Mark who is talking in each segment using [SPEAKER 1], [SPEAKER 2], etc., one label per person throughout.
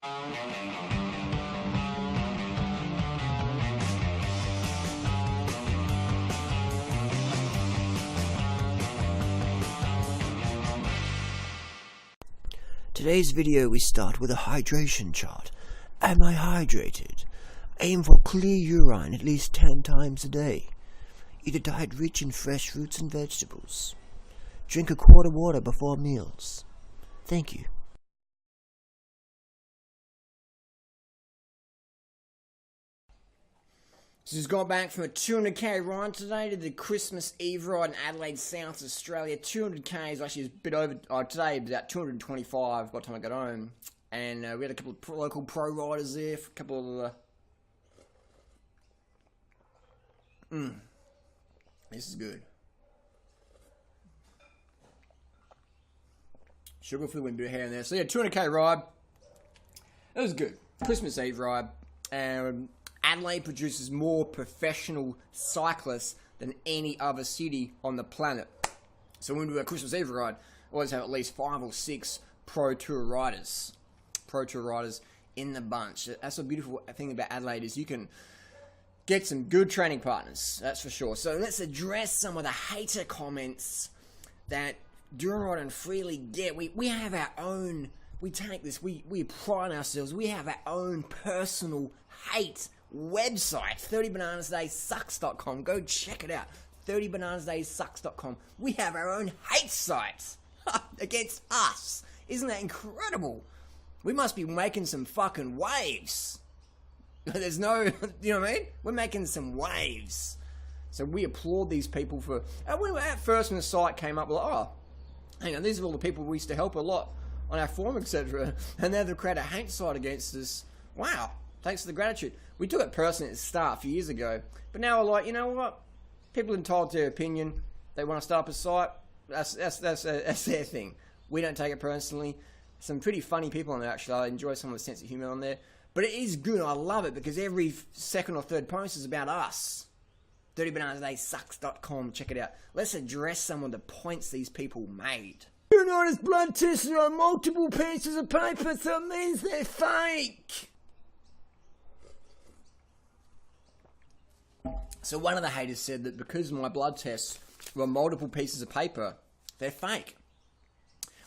[SPEAKER 1] Today's video we start with a hydration chart. Am I hydrated? Aim for clear urine at least 10 times a day. Eat a diet rich in fresh fruits and vegetables. Drink a quart of water before meals. Thank you.
[SPEAKER 2] So just got back from a 200k ride today to the Christmas Eve ride in Adelaide, South Australia. 200k is actually a bit over, today about 225 by the time I got home. And we had a couple of local pro riders there, a couple of this is good. Sugar free went a bit here and there. So yeah, 200k ride. It was good. Christmas Eve ride. Adelaide produces more professional cyclists than any other city on the planet. So when we do a Christmas Eve ride, we always have at least 5 or 6 pro tour riders in the bunch. That's a beautiful thing about Adelaide, is you can get some good training partners, that's for sure. So let's address some of the hater comments that Durianrider and Freelee get. We have our own, we take this, we pride ourselves, we have our own personal hate website, 30bananasdaysucks.com. Go check it out, 30bananasdaysucks.com. We have our own hate site against us. Isn't that incredible? We must be making some fucking waves. There's no, you know what I mean? We're making some waves. So we applaud these people for, and when at first when the site came up, we're like, oh, hang on, these are all the people we used to help a lot on our forum, etc. And now they've created a hate site against us. Wow, thanks for the gratitude. We took it personally at the start a few years ago, but now we're like, you know what? People are entitled to their opinion. They want to start up a site. That's their thing. We don't take it personally. Some pretty funny people on there, actually. I enjoy some of the sense of humor on there. But it is good. I love it because every second or third post is about us. 30bananasdaysucks.com. Check it out. Let's address some of the points these people made. Durianrider's blood tests are on multiple pieces of paper, so it means they're fake. So one of the haters said that because my blood tests were on multiple pieces of paper, they're fake.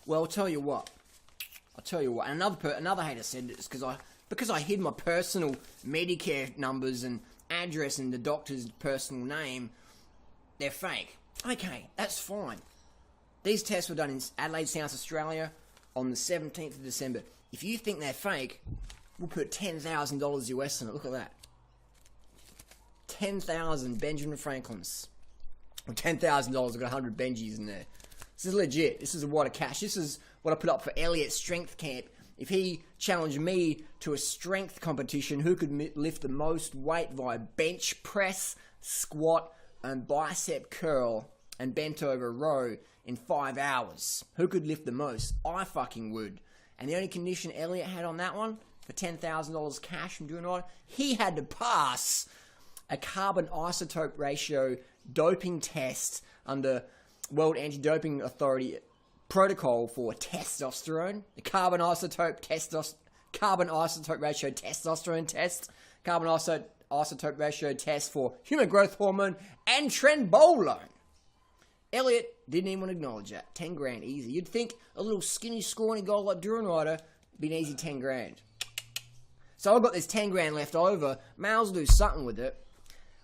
[SPEAKER 2] Well, I'll tell you what. And another hater said it's because I hid my personal Medicare numbers and address and the doctor's personal name, they're fake. Okay, that's fine. These tests were done in Adelaide, South Australia on the 17th of December. If you think they're fake, we'll put $10,000 US in it. Look at that. 10,000 Benjamin Franklins. Or $10,000, I've got 100 Benjis in there. This is legit. This is a wad of cash. This is what I put up for Elliot's strength camp. If he challenged me to a strength competition, who could lift the most weight via bench press, squat, and bicep curl and bent over row in 5 hours? Who could lift the most? I fucking would. And the only condition Elliot had on that one, for $10,000 cash from Durianrider, he had to pass a carbon isotope ratio doping test under World Anti-Doping Authority protocol for testosterone, the carbon isotope ratio testosterone test, carbon isotope ratio test for human growth hormone, and trenbolone. Elliot didn't even want to acknowledge that. 10 grand, easy. You'd think a little skinny, scrawny guy like Durianrider would be an easy 10 grand. So I've got this 10 grand left over. May as well do something with it.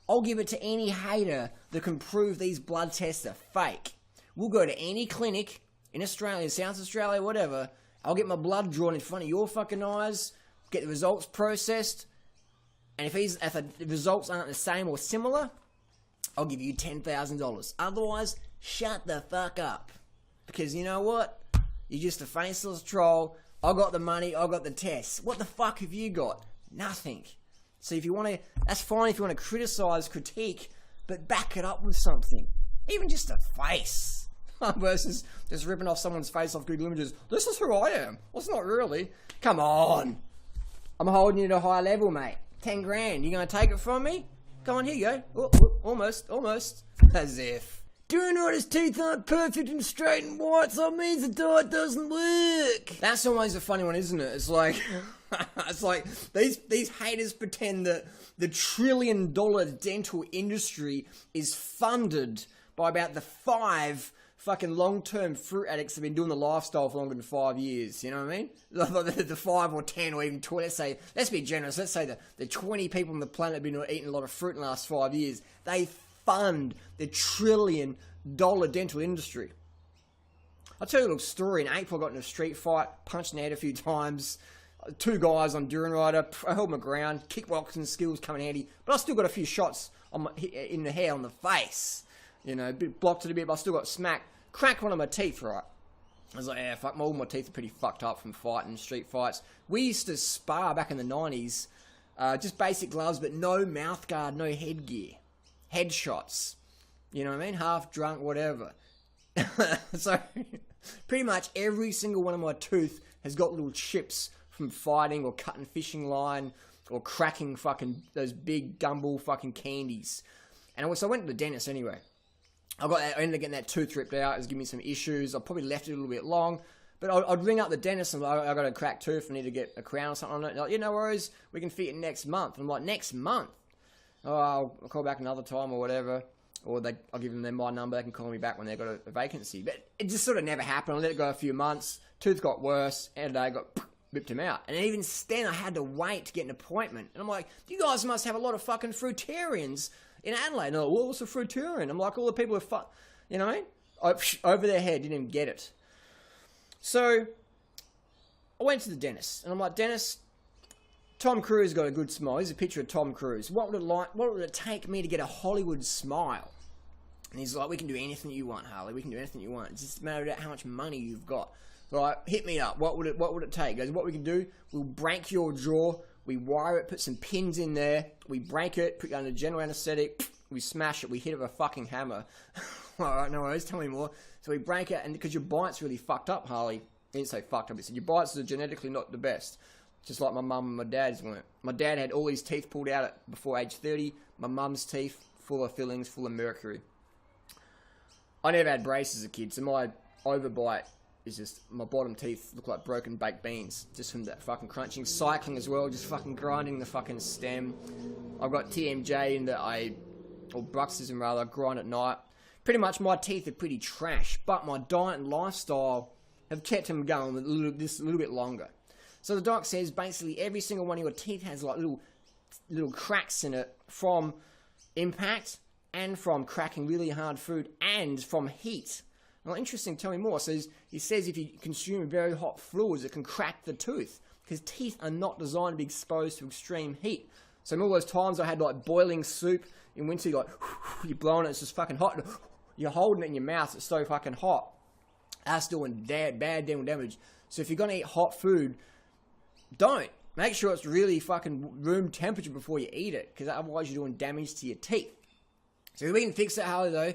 [SPEAKER 2] I'll give it to any hater that can prove these blood tests are fake. We'll go to any clinic in Australia, South Australia, whatever. I'll get my blood drawn in front of your fucking eyes, get the results processed, and if the results aren't the same or similar, I'll give you $10,000. Otherwise, shut the fuck up. Because you know what? You're just a faceless troll. I got the money, I got the tests. What the fuck have you got? Nothing. So if you want to, that's fine if you want to criticize, critique, but back it up with something. Even just a face. Versus just ripping off someone's face off Google Images. This is who I am. Well, it's not really. Come on. I'm holding you to a high level, mate. 10 grand. You going to take it from me? Come on, here you go. Oh, almost. As if. Durianrider's teeth aren't perfect and straight and white, so it means the diet doesn't work. That's always a funny one, isn't it? It's like, it's like these haters pretend that the $1 trillion dental industry is funded by about the 5 fucking long-term fruit addicts that have been doing the lifestyle for longer than 5 years. You know what I mean? The 5 or 10 or even 20. Let's be generous. Let's say the 20 people on the planet have been eating a lot of fruit in the last 5 years. They fund the $1 trillion dental industry. I'll tell you a little story. In April, I got in a street fight, punched in the head a few times. 2 guys on Durianrider. I held my ground. Kickboxing skills come in handy. But I still got a few shots in the hair, on the face. You know, blocked it a bit, but I still got smacked. Cracked one of my teeth, right? I was like, yeah, fuck, all my teeth are pretty fucked up from fighting, street fights. We used to spar back in the 90s. Just basic gloves, but no mouth guard, no headgear. Headshots. You know what I mean? Half drunk, whatever. So, pretty much every single one of my tooth has got little chips from fighting or cutting fishing line or cracking fucking those big gumball fucking candies. And so I went to the dentist anyway. I ended up getting that tooth ripped out. It was giving me some issues. I probably left it a little bit long. But I'd ring up the dentist and I got a cracked tooth. I need to get a crown or something. They're like, yeah, no worries. We can fit it next month. And I'm like, next month? Oh, I'll call back another time or whatever. Or I'll give them my number. They can call me back when they've got a vacancy. But it just sort of never happened. I let it go a few months. Tooth got worse. And I got ripped him out. And even then, I had to wait to get an appointment. And I'm like, you guys must have a lot of fucking fruitarians in Adelaide. And they're like, well, what's a fruitarian? I'm like, all the people are you know what I mean? Over their head, didn't even get it. So, I went to the dentist. And I'm like, dentist, Tom Cruise got a good smile. Here's a picture of Tom Cruise. What would it take me to get a Hollywood smile? And he's like, we can do anything you want, Harley. We can do anything you want. It's just a matter of how much money you've got. Right, hit me up. What would it take? He goes, what we can do, we'll break your jaw, we wire it, put some pins in there, we break it, put it under general anesthetic, we smash it, we hit it with a fucking hammer. Alright, no worries, tell me more. So we break it, and because your bite's really fucked up, Harley. He didn't say fucked up, he said your bites are genetically not the best. Just like my mum and my dad's weren't. My dad had all his teeth pulled out before age 30. My mum's teeth, full of fillings, full of mercury. I never had braces as a kid, so my overbite is just, my bottom teeth look like broken baked beans, just from that fucking crunching. Cycling as well, just fucking grinding the fucking stem. I've got TMJ in that or bruxism rather, I grind at night. Pretty much my teeth are pretty trash, but my diet and lifestyle have kept them going a little bit longer. So the doc says basically every single one of your teeth has like little cracks in it from impact and from cracking really hard food and from heat. Well, interesting, tell me more. So he says if you consume very hot fluids, it can crack the tooth, because teeth are not designed to be exposed to extreme heat. So in all those times I had like boiling soup in winter, you're like, you're blowing it, it's just fucking hot. You're holding it in your mouth, it's so fucking hot. That's doing bad dental damage. So if you're going to eat hot food, don't. Make sure it's really fucking room temperature before you eat it, because otherwise you're doing damage to your teeth. So we can fix that, Harley, though.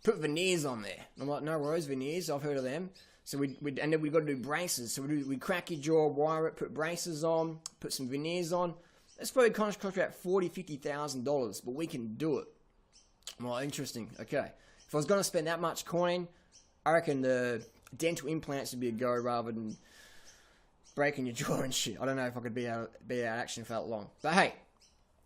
[SPEAKER 2] Put veneers on there. I'm like, no worries, veneers, I've heard of them. So and then we've got to do braces. So we crack your jaw, wire it, put braces on, put some veneers on. That's probably cost about $40,000-$50,000, but we can do it. Well, interesting. Okay. If I was going to spend that much coin, I reckon the dental implants would be a go rather than breaking your jaw and shit. I don't know if I could be out of action for that long. But hey,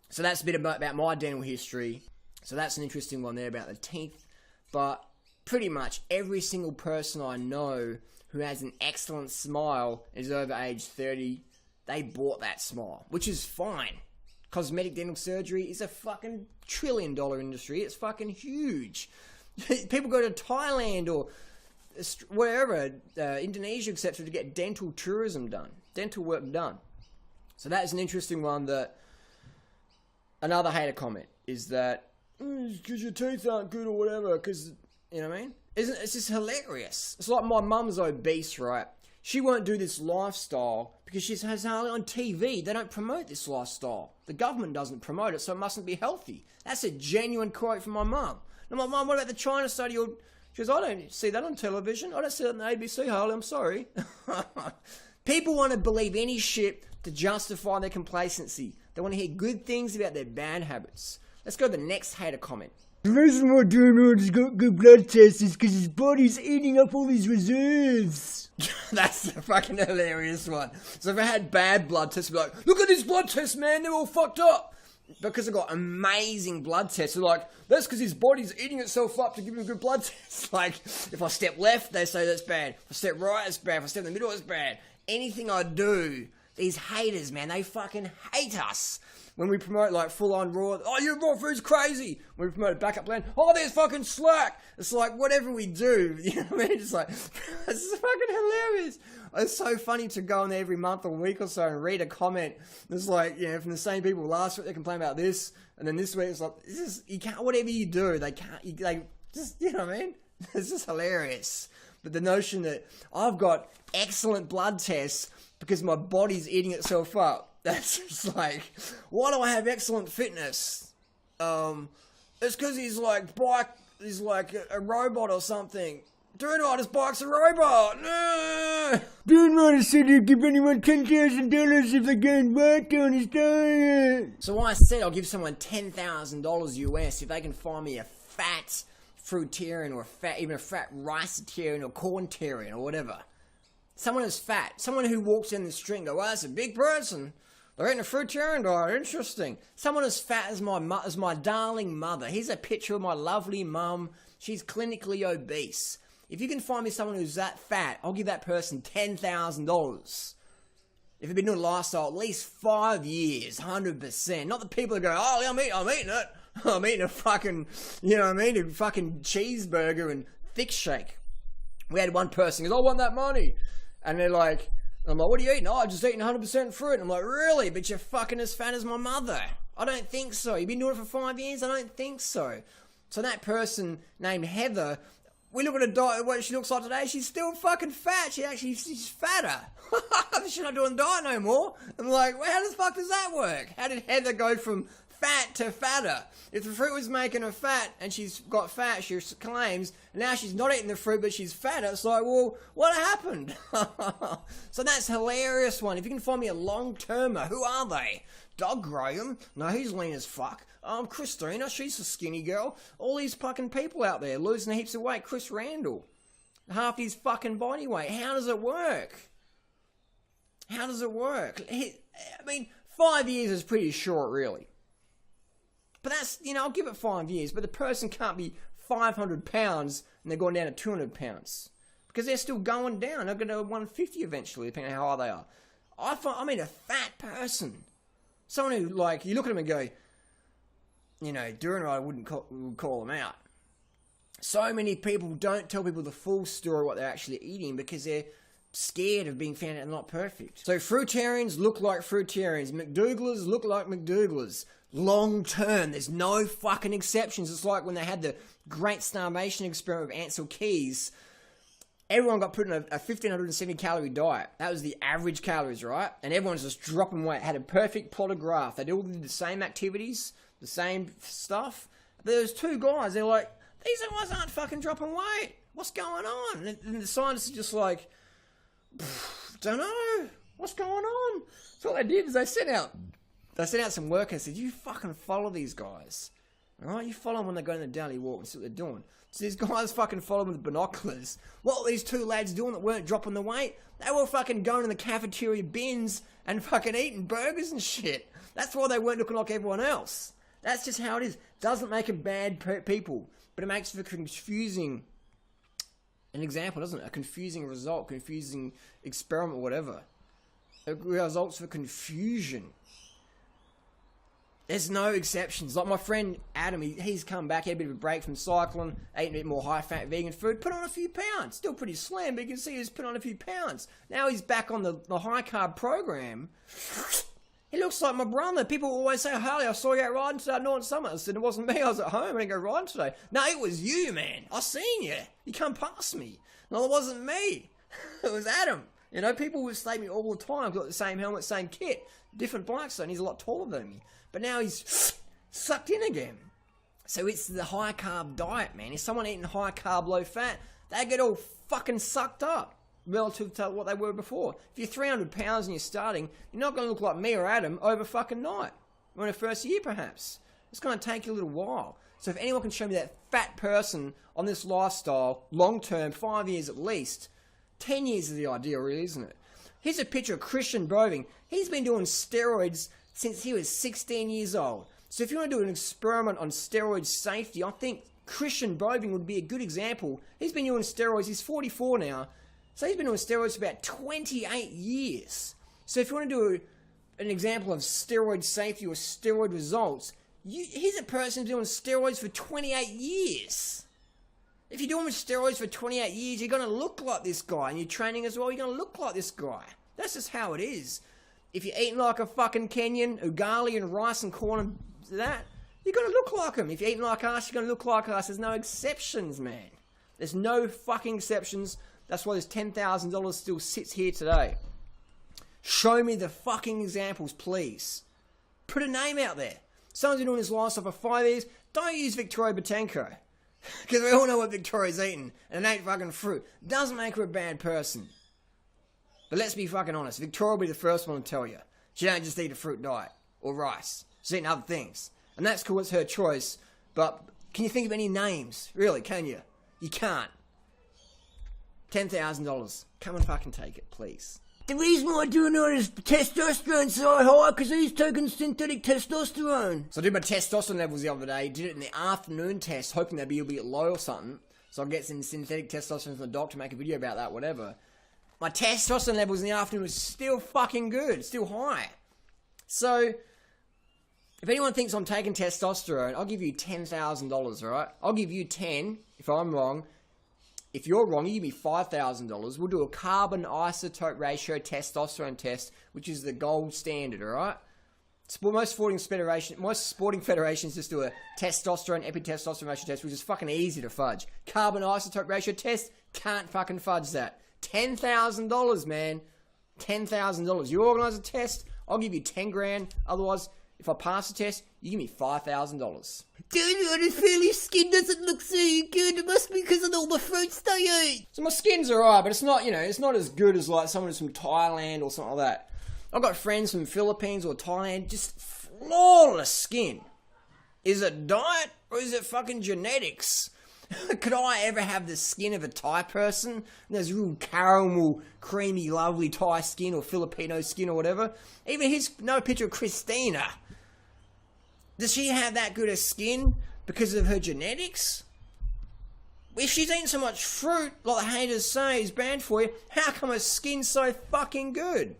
[SPEAKER 2] so that's a bit about my dental history. So that's an interesting one there about the teeth. But pretty much every single person I know who has an excellent smile is over age 30. They bought that smile, which is fine. Cosmetic dental surgery is a fucking $1 trillion industry. It's fucking huge. People go to Thailand or wherever, Indonesia, etc., to get dental tourism done, dental work done. So that is an interesting one. That another hater comment is that because your teeth aren't good or whatever, because, you know what I mean? It's just hilarious. It's like my mum's obese, right? She won't do this lifestyle because she has Harley on TV. They don't promote this lifestyle. The government doesn't promote it, so it mustn't be healthy. That's a genuine quote from my mum. I'm like, Mum, what about the China study? She goes, I don't see that on television. I don't see that on the ABC, Harley. I'm sorry. People want to believe any shit to justify their complacency. They want to hear good things about their bad habits. Let's go to the next hater comment.
[SPEAKER 1] The reason why Durianrider's got good blood tests is because his body's eating up all his reserves.
[SPEAKER 2] That's the fucking hilarious one. So if I had bad blood tests, I'd be like, look at his blood tests, man, they're all fucked up. Because I've got amazing blood tests, they're like, that's because his body's eating itself up to give him a good blood test. Like, if I step left, they say that's bad. If I step right, it's bad. If I step in the middle, it's bad. Anything I do, these haters, man, they fucking hate us. When we promote like full-on raw, oh, your raw food's crazy. When we promote a backup plan, oh, there's fucking slack. It's like, whatever we do, you know what I mean? It's like, this is fucking hilarious. It's so funny to go on there every month or week or so and read a comment. It's like, you know, from the same people last week, they complain about this. And then this week, it's like, this is, you can't, whatever you do, they can't, they just, you know what I mean? It's just hilarious. But the notion that I've got excellent blood tests because my body's eating itself up. That's just like, why do I have excellent fitness? It's because he's like a robot or something. Durianrider's bike's a robot. No.
[SPEAKER 1] Durianrider said he'd give anyone $10,000 if they gain weight on his diet.
[SPEAKER 2] So I said I'll give someone $10,000 US if they can find me a fat fruitarian or even a fat riceitarian or corntarian or whatever. Someone who's fat. Someone who walks in the street and goes, well, that's a big person. They're eating a fruitarian diet. Interesting. Someone as fat as my darling mother. Here's a picture of my lovely mum. She's clinically obese. If you can find me someone who's that fat, I'll give that person $10,000. If they've been doing a lifestyle at least 5 years, 100%. Not the people that go, oh, yeah, I'm eating it. I'm eating a fucking, you know what I mean, a fucking cheeseburger and thick shake. We had one person who goes, I want that money. And they're like, I'm like, what are you eating? Oh, I'm just eating 100% fruit. I'm like, really? But you're fucking as fat as my mother. I don't think so. You've been doing it for 5 years? I don't think so. So that person named Heather, we look at her diet, what she looks like today, she's still fucking fat. She's fatter. She's not doing diet no more. I'm like, well, how the fuck does that work? How did Heather go from fat to fatter? If the fruit was making her fat and she's got fat, she claims, and now she's not eating the fruit but she's fatter, it's like, well, what happened? So that's a hilarious one. If you can find me a long-termer, who are they? Doug Graham? No, he's lean as fuck. Christina, she's a skinny girl. All these fucking people out there losing heaps of weight. Chris Randall, half his fucking body weight. How does it work? How does it work? I mean, 5 years is pretty short, really. But that's, you know, I'll give it 5 years. But the person can't be 500 pounds and they're going down to 200 pounds. Because they're still going down. They're going to 150 eventually, depending on how high they are. I mean, a fat person. Someone who, like, you look at them and go, you know, Durianrider would call them out. So many people don't tell people the full story of what they're actually eating because they're scared of being found out not perfect. So fruitarians look like fruitarians. McDougalers look like McDougalers. Long term, there's no fucking exceptions. It's like when they had the great starvation experiment with Ansel Keys. Everyone got put in a 1,570 calorie diet. That was the average calories, right? And everyone's just dropping weight. Had a perfect plotted graph. They all did the same activities, the same stuff. There's two guys. They're like, these guys aren't fucking dropping weight. What's going on? And the scientists are just like, don't know. What's going on? So what they did is they sent out some work and said, you fucking follow these guys. Alright? You follow them when they go on the daily walk and see what they're doing. So these guys fucking follow them with binoculars. What were these two lads doing that weren't dropping the weight? They were fucking going in the cafeteria bins and fucking eating burgers and shit. That's why they weren't looking like everyone else. That's just how it is. Doesn't make them bad people, but it makes for confusing an example, doesn't it? A confusing result, confusing experiment, whatever. It results for confusion. There's no exceptions. Like my friend Adam, he's come back, had a bit of a break from cycling, ate a bit more high-fat vegan food, put on a few pounds. Still pretty slim, but you can see he's put on a few pounds. Now he's back on the high-carb program. He looks like my brother. People always say, Harley, I saw you out riding today at Northern Summit. I said, it wasn't me. I was at home. I didn't go riding today. No, it was you, man. I seen you. You come past me. No, it wasn't me. It was Adam. You know, people would say to me all the time, got the same helmet, same kit, different bikes, and he's a lot taller than me. But now he's sucked in again. So it's the high-carb diet, man. If someone eating high-carb, low-fat, they get all fucking sucked up relative to what they were before. If you're 300 pounds and you're starting, you're not going to look like me or Adam over fucking night. Or in the first year, perhaps. It's going to take you a little while. So if anyone can show me that fat person on this lifestyle, long term, 5 years at least, 10 years is the ideal, really, isn't it? Here's a picture of Christian Boving. He's been doing steroids since he was 16 years old. So if you want to do an experiment on steroid safety, I think Christian Boving would be a good example. He's been doing steroids, he's 44 now, so he's been doing steroids for about 28 years. So if you want to do an example of steroid safety or steroid results, he's a person doing steroids for 28 years. If you're doing steroids for 28 years, you're going to look like this guy. And you're training as well, you're going to look like this guy. That's just how it is. If you're eating like a fucking Kenyan, ugali and rice and corn and that, you're going to look like him. If you're eating like us, you're going to look like us. There's no exceptions, man. There's no fucking exceptions. That's why this $10,000 still sits here today. Show me the fucking examples, please. Put a name out there. Someone's been doing this lifestyle for 5 years. Don't use Victoria Botenko. Because we all know what Victoria's eating. And it ain't fucking fruit. Doesn't make her a bad person. But let's be fucking honest. Victoria will be the first one to tell you. She don't just eat a fruit diet. Or rice. She's eating other things. And that's cool. It's her choice. But can you think of any names? Really, can you? You can't. $10,000. Come and fucking take it, please.
[SPEAKER 1] The reason why I do it is testosterone so high because he's taking synthetic testosterone.
[SPEAKER 2] So I did my testosterone levels the other day, did it in the afternoon test, hoping they'd be a bit low or something. So I'll get some synthetic testosterone from the doctor, make a video about that, whatever. My testosterone levels in the afternoon was still fucking good, still high. So, if anyone thinks I'm taking testosterone, I'll give you $10,000, alright? I'll give you 10 if I'm wrong. If you're wrong, you give me $5,000. We'll do a carbon isotope ratio testosterone test, which is the gold standard, alright? Most sporting federations just do a testosterone, epitestosterone ratio test, which is fucking easy to fudge. Carbon isotope ratio test, can't fucking fudge that. $10,000, man. $10,000. You organise a test, I'll give you 10 grand. Otherwise, if I pass the test, you give me $5,000.
[SPEAKER 1] Dude, Freelee skin doesn't look so good. It must be because of all the fruits they eat.
[SPEAKER 2] So my skin's alright, but it's not, it's not as good as like someone who's from Thailand or something like that. I've got friends from the Philippines or Thailand, just flawless skin. Is it diet or is it fucking genetics? Could I ever have the skin of a Thai person? There's real caramel, creamy, lovely Thai skin or Filipino skin or whatever. Even here's no picture of Christina. Does she have that good a skin because of her genetics? If she's eating so much fruit, like the haters say is bad for you, how come her skin's so fucking good?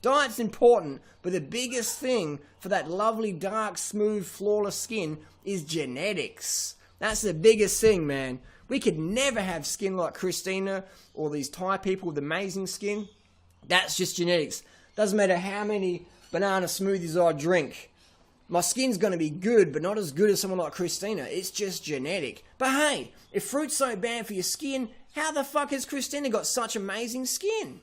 [SPEAKER 2] Diet's important, but the biggest thing for that lovely, dark, smooth, flawless skin is genetics. That's the biggest thing, man. We could never have skin like Christina or these Thai people with amazing skin. That's just genetics. Doesn't matter how many banana smoothies I drink. My skin's going to be good, but not as good as someone like Christina. It's just genetic. But hey, if fruit's so bad for your skin, how the fuck has Christina got such amazing skin?